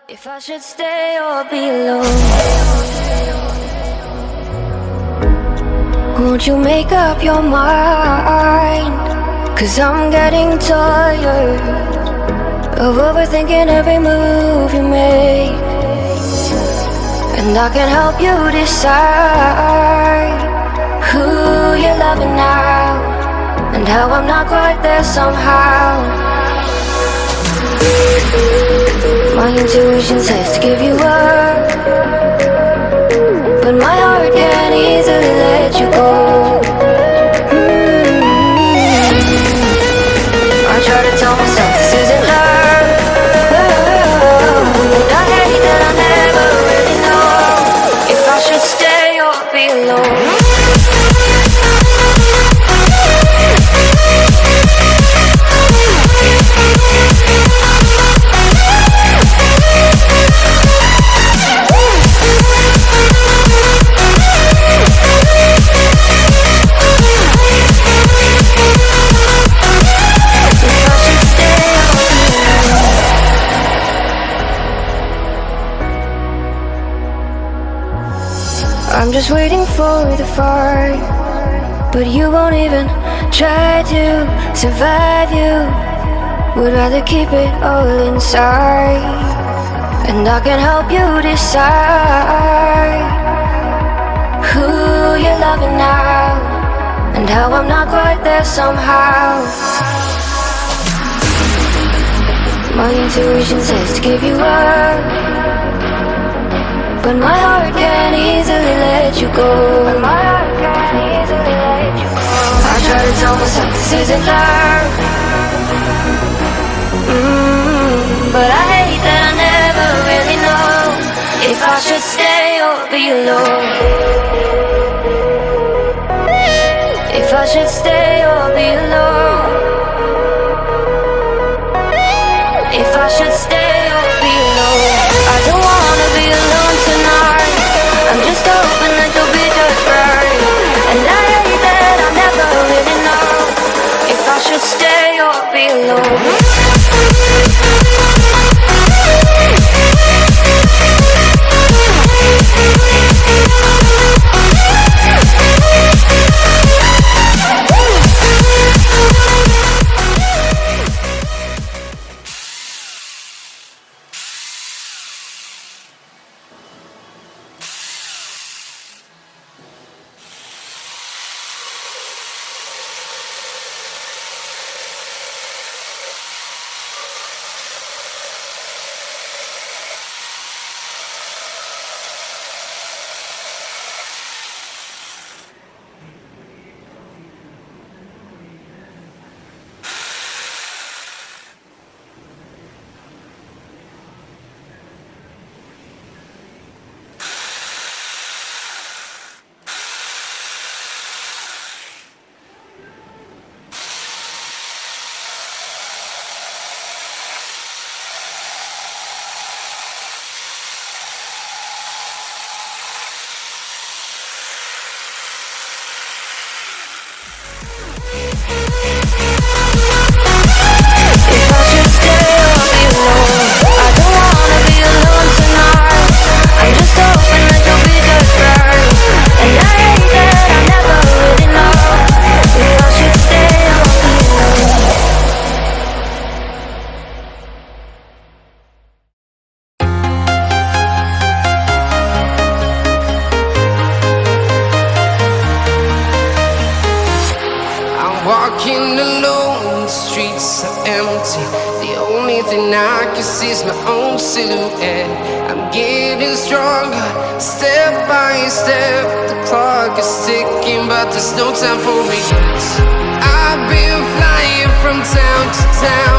If I should stay or be alone, won't you make up your mind? 'Cause I'm getting tired of overthinking every move you make, and I can help you decide who you're loving now, and how I'm not quite there somehow. My intuition says to give you up, but my heart can't easily let you go. I try to tell myself this isn't love, but I hate that I never really know if I should stay or be alone. I'm just waiting for the fight, but you won't even try to survive. You would rather keep it all inside, and I can help you decide who you're loving now, and how I'm not quite there somehow. My intuition says to give you up, but my heart can't easily let you go. I try to tell myself this isn't love, but I hate that I never really know if I should stay or be alone. If I should stay or be alone. If I should stay or be alone. I don't wanna be alone tonight. I'm just hoping that you'll be just right, and I hate that I'll never really know if I should stay or be alone. Walking alone, the streets are empty. The only thing I can see is my own silhouette. I'm getting stronger, step by step. The clock is ticking, but there's no time for regrets. I've been flying from town to town.